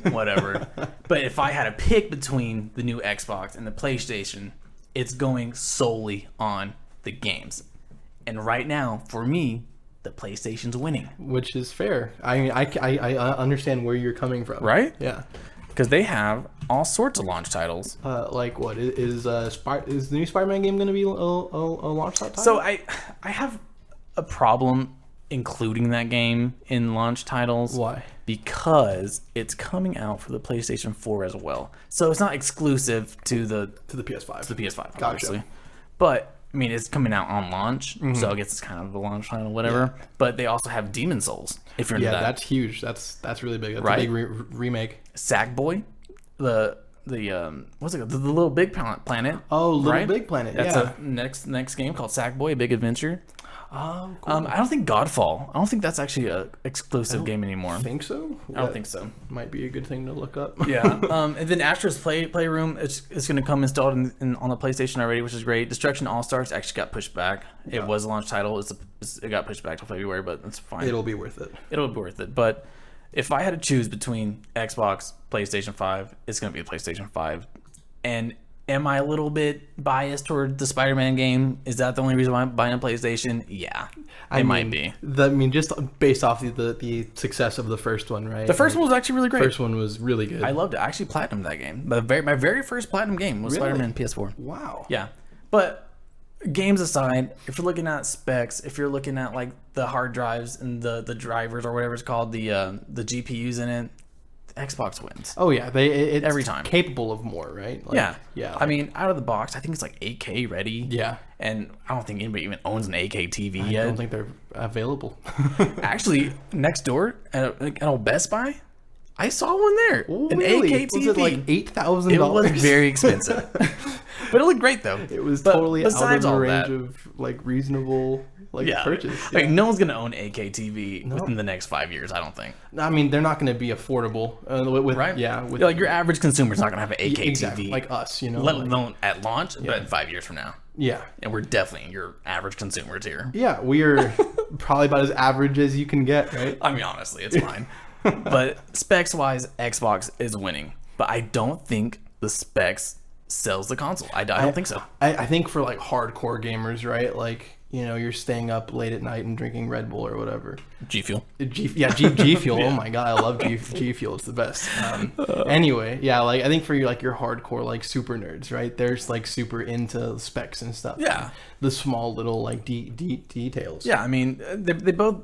But whatever. But if I had to pick between the new Xbox and the PlayStation, it's going solely on the games. And right now, for me, the PlayStation's winning. Which is fair. I mean, I understand where you're coming from. Right? Yeah. Because they have all sorts of launch titles. Like what? Is the new Spider-Man game going to be a launch title? So I have a problem including that game in launch titles. Why? Because it's coming out for the PlayStation 4 as well. So it's not exclusive to the PS5. To the PS5, Gotcha. obviously. But I mean, it's coming out on launch, so I guess it's kind of a launch title, whatever. Yeah. But they also have Demon Souls. If you're into that, that's huge. That's really big. That's right? a big remake. Sackboy, the what's it called? The Little Big Planet. Oh, Little Big Planet. That's a next game called Sackboy: A Big Adventure. Oh, cool. I don't think Godfall. I don't think that's actually a exclusive game anymore. Think so? I don't think so. Might be a good thing to look up. Yeah. And then Astro's Playroom, it's going to come installed on the PlayStation already, which is great. Destruction All Stars actually got pushed back. It was a launch title. It got pushed back to February, but that's fine. It'll be worth it. It'll be worth it. But if I had to choose between Xbox, PlayStation 5, it's going to be the PlayStation 5. And am I a little bit biased toward the Spider-Man game? Is that the only reason why I'm buying a PlayStation? Yeah, it might be. Just based off the success of the first one, right? The first one was actually really great. The first one was really good. I loved it. I actually platinumed that game. My very first platinum game was Spider-Man PS4. Wow. Yeah. But games aside, if you're looking at specs, if you're looking at like the hard drives and the drivers or whatever it's called, the GPUs in it, Xbox wins. Oh yeah, it's every time capable of more, right? Yeah. Like, I mean, out of the box, I think it's like 8K ready. Yeah. And I don't think anybody even owns an 8K TV yet. I don't think they're available. Actually, next door at old Best Buy, I saw one there. Ooh, an really? 8K TV. Was it like $8,000? It was very expensive. But it looked great though. It was totally out of the range that, of like reasonable purchase. Yeah. Like no one's gonna own 8K TV within the next 5 years. I don't think. I mean, they're not going to be affordable. Right? Yeah. Like your average consumer's not gonna have an 8K TV like us, you know. Let alone at launch, but 5 years from now. Yeah. And we're definitely your average consumers here. Yeah, we are probably about as average as you can get, right? I mean, honestly, it's fine. But specs wise, Xbox is winning. But I don't think the specs sells the console. I don't think so. I think for like hardcore gamers, right? Like you're staying up late at night and drinking Red Bull or whatever. G Fuel. G Fuel. Oh my god, I love G Fuel. It's the best. Anyway, yeah, like I think for your hardcore like super nerds, right? There's like super into specs and stuff. Yeah. The small little like details. Yeah, I mean, they both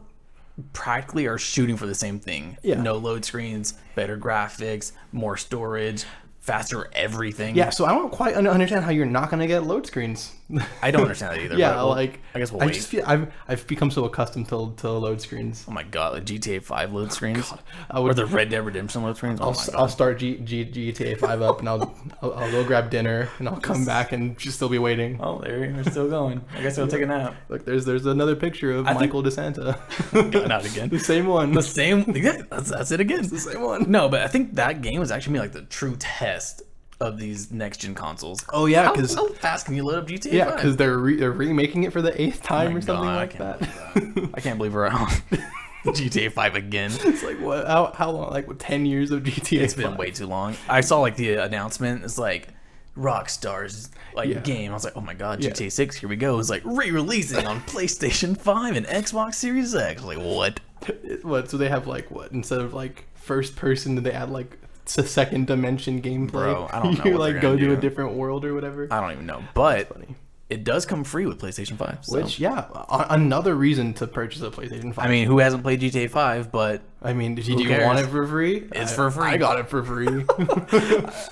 practically are shooting for the same thing. Yeah. No load screens, better graphics, more storage, faster everything. Yeah, so I don't quite understand how you're not gonna get load screens. I don't understand that either. Yeah, but like I guess we'll I wait. just feel I've become so accustomed to load screens. Oh my god, like GTA 5 load screens, I would- or the Red Dead Redemption load screens. Oh my god. I'll start GTA 5 up and I'll go grab dinner and I'll come back and just still be waiting. Oh, there we're still going. I guess I'll take a nap. Look, there's another picture of Michael DeSanta. Going out again. The same one. The same. Yeah, that's it again. the same one. No, but I think that game was actually like the true test of these next gen consoles. Oh yeah, How because fast can you load up GTA 5? yeah, because they're remaking it for the 8th time or something God, like that. I can't believe we're on GTA 5 again. It's like what? How long? Like what, 10 years of GTA? It's been way too long. I saw like the announcement. It's like Rockstar's game. I was like, oh my god, GTA 6, here we go. It's like re-releasing on PlayStation 5 and Xbox Series X. Like what? What? So they have like what? Instead of like first person, they add like it's a second dimension gameplay. Bro, I don't know You what like they're go gonna to a do. different world or whatever. I don't even know. But Funny. it does come free with PlayStation 5. So. Which another reason to purchase a PlayStation 5. I mean, who hasn't played GTA 5? But did who you cares? want it for free? It's for free. I got it for free.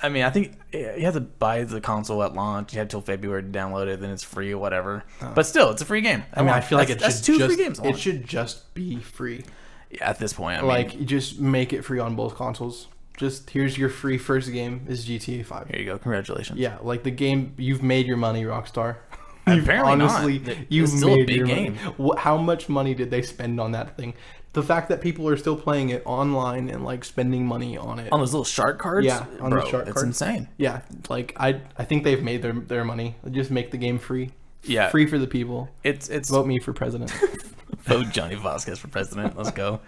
I mean, I think you have to buy the console at launch. You have till February to download it, then it's free or whatever. But still, it's a free game. I mean, I feel like that's two free games. It should just be free. Yeah, at this point, I mean, Like, you just make it free on both consoles. Just here's your free first game is GTA 5. here you go. Congratulations. Yeah, like the game, you've made your money, Rockstar. Apparently not. Honestly, It's you've still a made big your game. money. How much money did they spend on that thing? The fact that people are still playing it online and like spending money on it. On those little shark cards. Yeah, on the bro, shark it's cards. insane. Yeah, like I think they've made their money. Just make the game free. Yeah. Free for the people. It's Vote me for president. vote Johnny Vazquez for president. Let's go.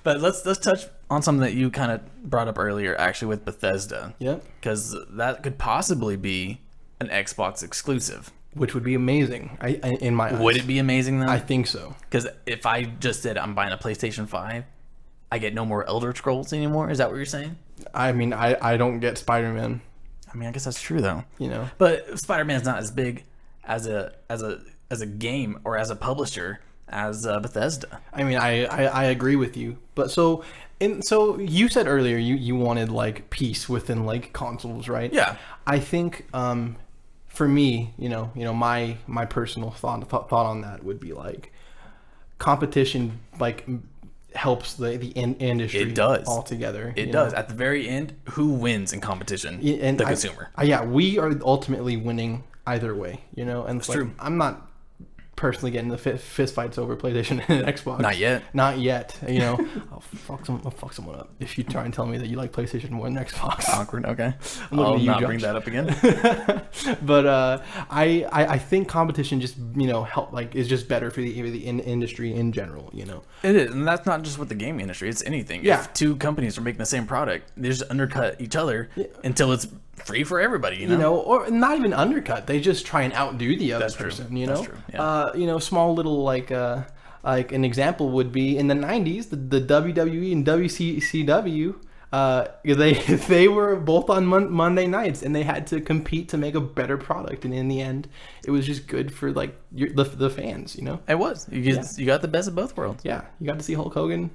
But let's touch on something that you kind of brought up earlier, actually, with Bethesda. Yep. Because that could possibly be an Xbox exclusive. Which would be amazing. I in my eyes. Would it be amazing though? I think so. Because if I just said I'm buying a PlayStation 5, I get no more Elder Scrolls anymore. Is that what you're saying? I mean, I don't get Spider-Man. I mean, I guess that's true though. You know. But Spider-Man's not as big as a game or as a publisher as Bethesda. I mean, I agree with you. But so you said earlier you wanted like peace within like consoles, right? Yeah. I think for me, my personal thought on that would be like competition like helps the industry. It does altogether. It does. At the very end, who wins in competition? And the consumer. Yeah, we are ultimately winning either way. And it's true. I'm not personally getting the fist fights over PlayStation and Xbox. Not yet. Not yet. I'll fuck someone up if you try and tell me that you like PlayStation more than Xbox. Awkward. Okay. Looking I'll at you, not Josh. bring that up again. But I think competition just help is just better for the industry in general. It is, and that's not just with the gaming industry. It's anything. Yeah. If two companies are making the same product, they just undercut each other until it's free for everybody. Or not even undercut. They just try and outdo the other person. That's true. Yeah. Small little like an example would be in the 90s, the WWE and WCW. They were both on Monday nights, and they had to compete to make a better product. And in the end, it was just good for like the fans. It was. You got the best of both worlds. Yeah, you got to see Hulk Hogan.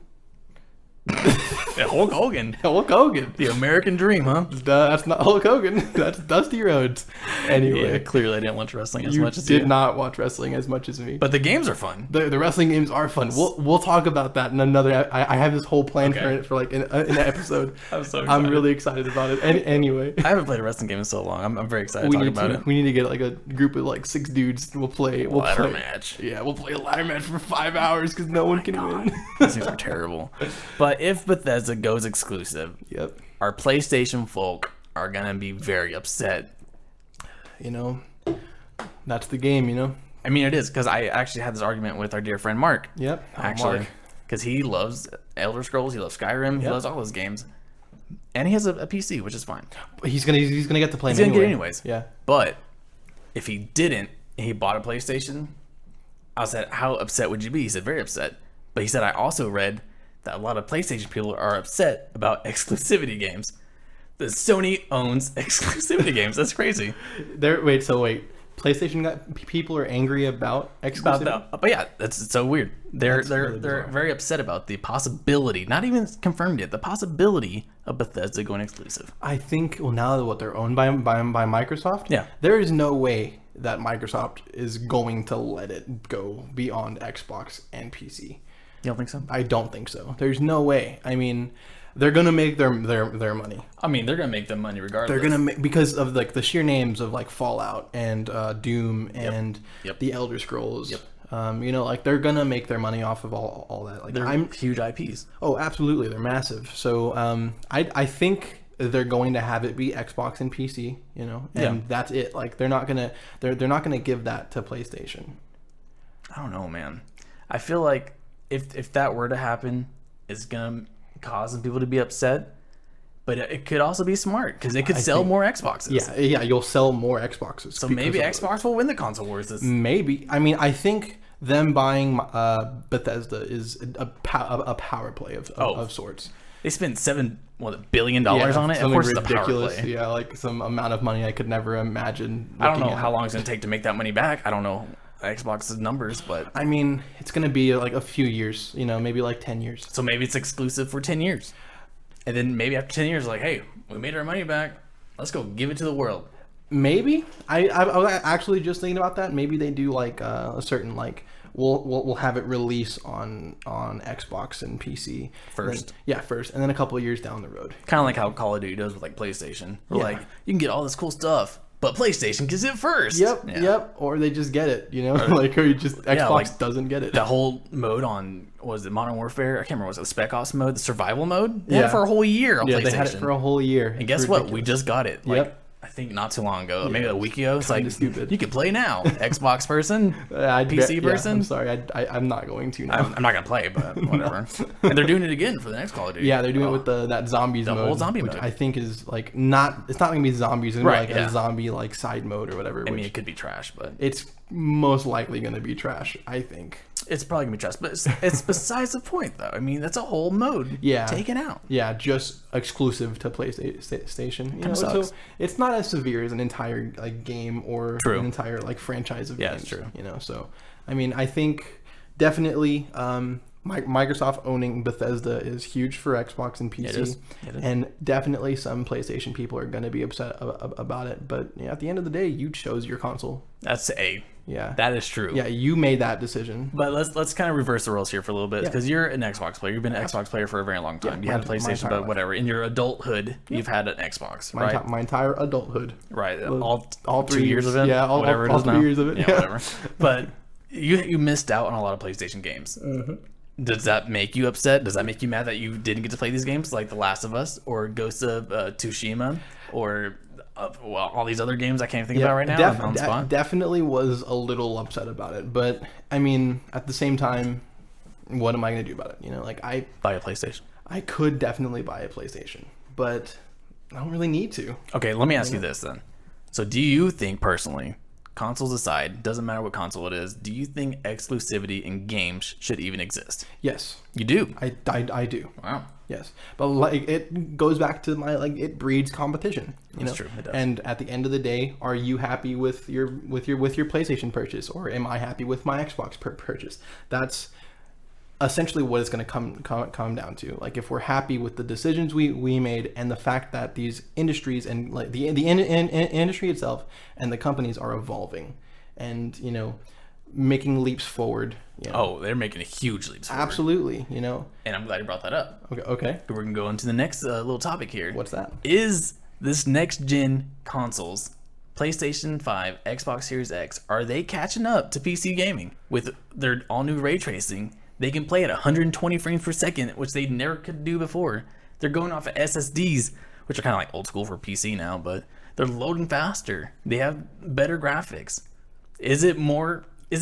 Yeah, Hulk Hogan. Hulk Hogan. The American dream, huh? That's not Hulk Hogan. That's Dusty Rhodes. Anyway, Yeah, clearly I didn't watch wrestling as you much as did you. not watch wrestling as much as me. But the games are fun. The wrestling games are fun. We'll talk about that in another. I have this whole plan Okay. for like an episode. I'm so I'm excited. really excited about it. Anyway, I haven't played a wrestling game in so long. I'm very excited we to talk need about to it. we need to get like a group of like 6 dudes. We'll play. Ladder match. Yeah, we'll play a ladder match for 5 hours because no one can win. These things are terrible. But if Bethesda goes exclusive, Yep. our PlayStation folk are gonna be very upset. That's the game. I mean, it is, because I actually had this argument with our dear friend Mark. Yep. Actually, Mark. because he loves Elder Scrolls, he loves Skyrim, he Yep. loves all those games, and he has a PC, which is fine. He's gonna get to play. He's them gonna get it anyway. anyways. Yeah. But if he didn't, and he bought a PlayStation, I said, how upset would you be? He said, very upset. But he said, I also read that a lot of PlayStation people are upset about exclusivity games. The Sony owns exclusivity games. That's crazy. Wait. PlayStation people are angry about exclusivity? But yeah, that's so weird. They're really bizarre. very upset about the possibility, not even confirmed yet, the possibility of Bethesda going exclusive. I think, well, now that they're owned by Microsoft, Yeah. there is no way that Microsoft is going to let it go beyond Xbox and PC. You don't think so? I don't think so. There's no way. I mean, they're gonna make their money. I mean, they're gonna make the money regardless. They're gonna make, because of like the sheer names of like Fallout and Doom and Yep. the Elder Scrolls. Yep. Like they're gonna make their money off of all that. Like They're huge IPs. Oh, absolutely, they're massive. So I think they're going to have it be Xbox and PC, and that's it. Like they're not gonna give that to PlayStation. I don't know, man. I feel like if that were to happen, it's gonna cause some people to be upset, but it could also be smart because it could sell more Xboxes. Yeah, you'll sell more Xboxes. So maybe Xbox will win the console wars. Maybe. I mean, I think them buying Bethesda is a power play of sorts. They spent $7 billion on it. Of course, it's a power ridiculous. play. Yeah, like some amount of money I could never imagine. I don't know how long it's gonna take to make that money back. I don't know Xbox's numbers, but I mean, it's gonna be like a few years. Maybe like 10 years. so maybe it's exclusive for 10 years, and then maybe after 10 years, like, hey, we made our money back. Let's go give it to the world. Maybe. I was actually just thinking about that. Maybe they do like a certain like we'll have it release on Xbox and PC First. first, and then a couple of years down the road. Kind of like how Call of Duty does with like PlayStation. We're Yeah. like, you can get all this cool stuff, but PlayStation gets it first. Yep. Or they just get it, like, or you just Xbox like doesn't get it. The whole mode on, what was it, Modern Warfare? I can't remember. Was it the Spec Ops mode, the survival mode? They had it for a whole year on PlayStation. They had it for a whole year. And guess what? We just got it. Like, I think not too long ago, maybe a week ago. It's like, stupid. you can play now. Xbox person, PC person. I'm sorry, I'm not going to now. I'm not going to play, but whatever. And they're doing it again for the next Call of Duty. Yeah, they're doing it with that zombies mode. The whole zombie which mode. I think is like it's not going to be zombies. It's going to be like a zombie like side mode or whatever. I mean, it could be trash, but it's most likely going to be trash, I think. it's probably going to be trash. But it's besides the point, though. I mean, that's a whole mode taken out. Yeah, just exclusive to PlayStation. Sucks. So it's not as severe as an entire like game or an entire like franchise of games. It's true. So I mean, I think definitely Microsoft owning Bethesda is huge for Xbox and PC. It is. And definitely some PlayStation people are going to be upset about it. But at the end of the day, you chose your console. That's Yeah, that is true. Yeah, you made that decision. But let's kind of reverse the roles here for a little bit, because you're an Xbox player. You've been an Xbox player for a very long time. You had a PlayStation, but whatever. In your adulthood, you've had an Xbox, right? My entire adulthood. Right. All 3 2 years of it. Yeah, whatever all it is 3 now. years of it. Yeah, whatever. But you missed out on a lot of PlayStation games. Mm-hmm. Does that make you upset? Does that make you mad that you didn't get to play these games, like The Last of Us or Ghost of Tsushima, or all these other games I can't think about right now on the spot? Definitely was a little upset about it, but I mean, at the same time, what am I going to do about it? Like buy a PlayStation. I could definitely buy a PlayStation, but I don't really need to. Okay, let me ask you this then. So, do you think personally, consoles aside, doesn't matter what console it is, do you think exclusivity in games should even exist? Yes. You do? I do. Wow. Yes, but like it goes back to my it breeds competition. That's true. It does. And at the end of the day, are you happy with your PlayStation purchase, or am I happy with my Xbox purchase? That's essentially what it's going to come down to. Like, if we're happy with the decisions we made, and the fact that these industries and like the industry itself and the companies are evolving, and making leaps forward. Oh, they're making a huge leaps forward. Absolutely, And I'm glad you brought that up. Okay. We're going to go into the next little topic here. What's that? Is this next gen consoles, PlayStation 5, Xbox Series X, are they catching up to PC gaming with their all new ray tracing? They can play at 120 frames per second, which they never could do before. They're going off of SSDs, which are kind of like old school for PC now, but they're loading faster. They have better graphics. Is it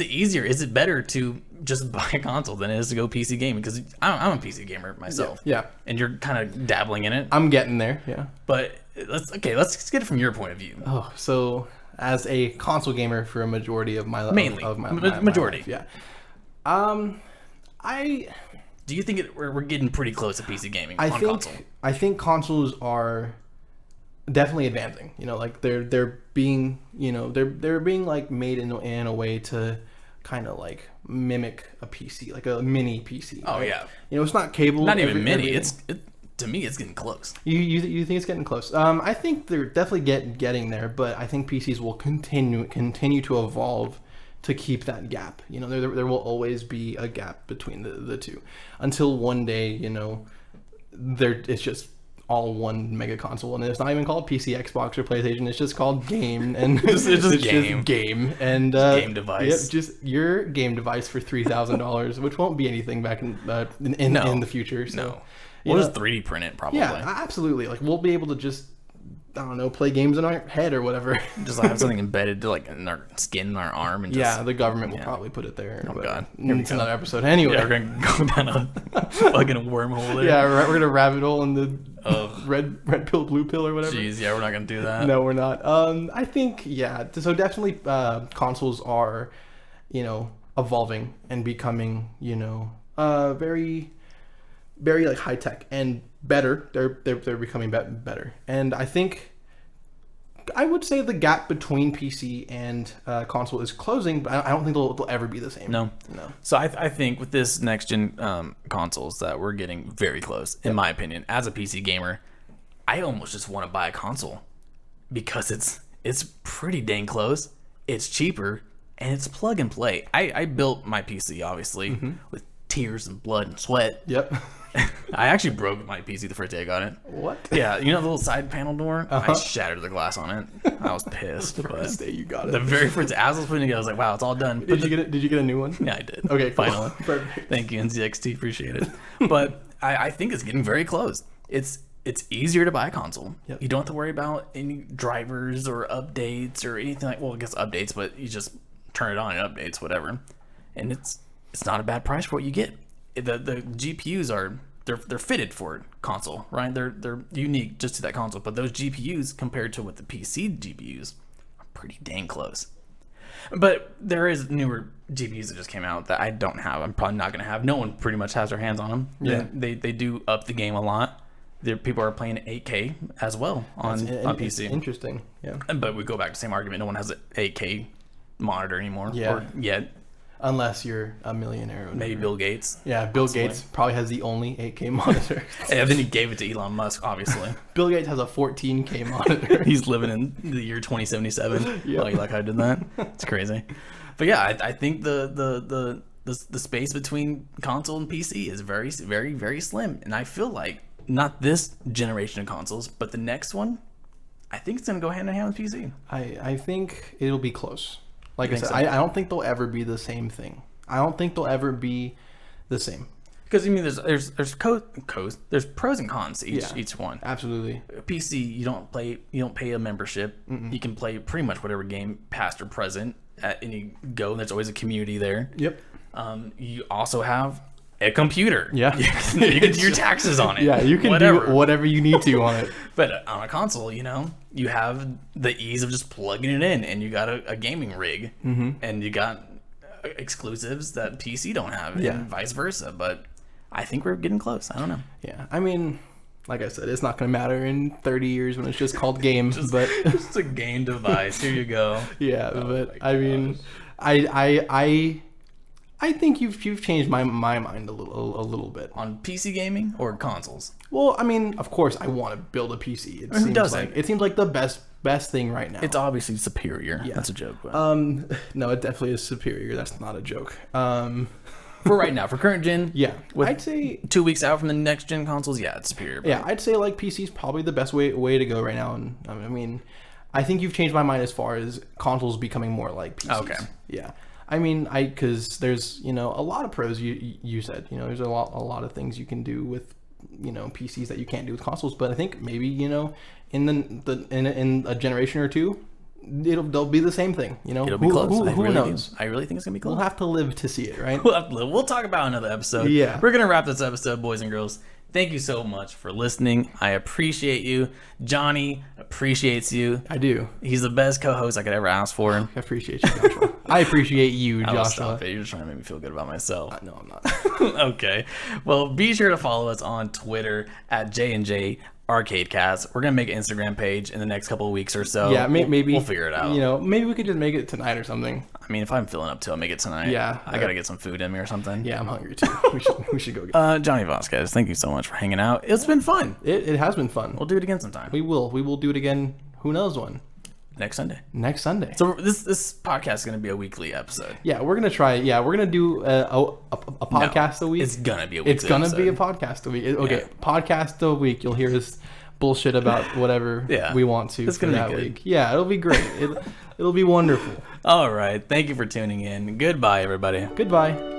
easier? Is it better to just buy a console than it is to go PC gaming? Because I'm a PC gamer myself. Yeah. And you're kind of dabbling in it. I'm getting there. Yeah. But let's get it from your point of view. Oh, so as a console gamer for a majority of my Mainly. of my Majority. life, yeah. I Do you think we're getting pretty close to PC gaming I on think console? I think consoles are definitely advancing. Like they're being they're being like made in a way to kind of like mimic a PC, like a mini PC. Oh right? yeah. It's not cable. Not even mini. Everything. To me, it's getting close. You think it's getting close? I think they're definitely getting there, but I think PCs will continue to evolve to keep that gap. There will always be a gap between the two until one day, it's just all one mega console, and it's not even called PC, Xbox, or PlayStation. It's just called game, and it's just game. And game device. Yep, just your game device for $3,000, which won't be anything back in the future. So. No. We'll just 3D print it, probably. Yeah, absolutely. Like, we'll be able to just, I don't know, play games in our head or whatever. Just have something embedded to, like, in our skin, our arm, and just... Yeah, the government will probably put it there. Oh, God. It's another episode. Anyway. Yeah, we're going to go down a fucking wormhole there. Yeah, we're going to rabbit hole in the red pill, blue pill, or whatever. Jeez, yeah, we're not going to do that. No, we're not. I think, yeah. So definitely consoles are, evolving and becoming, very... very like high tech and better. They're becoming better, and I think I would say the gap between PC and console is closing, but I don't think they'll ever be the same. No. So I think with this next gen consoles that we're getting very close, in my opinion. As a PC gamer, I almost just want to buy a console because it's pretty dang close. It's cheaper and it's plug and play. I built my PC obviously with tears and blood and sweat. Yep. I actually broke my PC the first day I got it. What? Yeah, the little side panel door? I shattered the glass on it. I was pissed. The first day you got it. The very first, as I was putting it together, I was like, wow, it's all done. Did you get a new one? Yeah, I did. Okay, cool. Finally. Perfect. Thank you, NZXT. Appreciate it. But I think it's getting very close. It's easier to buy a console. Yep. You don't have to worry about any drivers or updates or anything like, well, I guess updates, but you just turn it on and updates, whatever. And it's not a bad price for what you get. The GPUs are they're fitted for console, right? They're unique just to that console, but those GPUs compared to what the PC GPUs are pretty dang close. But there is newer GPUs that just came out that I don't have. I'm probably not going to have. No one pretty much has their hands on them. Yeah. They do up the game a lot. People are playing 8K as well on PC. Interesting. Yeah. But we go back to the same argument. No one has an 8K monitor anymore. Yeah. Or yet. Unless you're a millionaire. Or Maybe Bill Gates. Yeah, Bill Gates probably has the only 8K monitor. And then he gave it to Elon Musk, obviously. Bill Gates has a 14K monitor. He's living in the year 2077. Yeah. Oh, you like how I did that? It's crazy. But yeah, I think the space between console and PC is very, very, very slim. And I feel like not this generation of consoles, but the next one, I think it's going to go hand in hand with PC. I think it'll be close. Like I said, so? I don't think they'll ever be the same thing. I don't think they'll ever be the same. Because there's there's pros and cons to each one. Absolutely. PC, you don't pay a membership. You can play pretty much whatever game, past or present, at any go. There's always a community there. Yep. You also have a computer. Yeah. You can do your taxes on it. Yeah, you can do whatever you need to on it. But on a console, you have the ease of just plugging it in, and you got a gaming rig, and you got exclusives that PC don't have, and vice versa. But I think we're getting close. I don't know. Yeah, I mean, like I said, it's not going to matter in 30 years when it's just called game. But just a game device. Here you go. Yeah, but I mean, I think you've changed my mind a little bit on PC gaming or consoles. Well, I mean, of course, I want to build a PC. It seems like the best thing right now. It's obviously superior. Yeah. That's a joke. But. No, it definitely is superior. That's not a joke. For right now, for current gen, yeah, I'd say 2 weeks out from the next gen consoles, yeah, it's superior. But. Yeah, I'd say like PC is probably the best way to go right now. And I mean, I think you've changed my mind as far as consoles becoming more like PCs. Okay. Yeah. I mean, because there's a lot of pros. You said there's a lot of things you can do with PCs that you can't do with consoles. But I think maybe in a generation or two, they'll be the same thing. It'll be close. Who knows? I really think it's gonna be close. We'll have to live to see it, right? We'll talk about another episode. Yeah, we're gonna wrap this episode, boys and girls. Thank you so much for listening. I appreciate you. Johnny appreciates you. I do. He's the best co-host I could ever ask for. I appreciate you, Joshua. I appreciate you, Oh, Joshua. stop it. You're just trying to make me feel good about myself. No, I'm not. Okay. Well, be sure to follow us on Twitter at J&J Arcadecast. We're going to make an Instagram page in the next couple of weeks or so. Yeah, maybe We'll figure it out. You know, maybe we could just make it tonight or something. I mean, if I'm feeling up to it, I'll make it tonight. Yeah. I got to get some food in me or something. Yeah, I'm hungry too. We should go get Johnny Vazquez, thank you so much for hanging out. It's been fun. it. Has been fun. We'll do it again sometime. We will do it again. Who knows when? Next Sunday. Next Sunday. So this podcast is going to be a weekly episode. Yeah, we're gonna try. Yeah, we're gonna do a podcast a week. It's going to be a weekly It's gonna be a episode. podcast a week. Okay, Yeah. podcast a week. You'll hear us bullshit about whatever Yeah. we want to It's for gonna be that good. week. Yeah, it'll be great. It'll be wonderful. All right. Thank you for tuning in. Goodbye, everybody. Goodbye.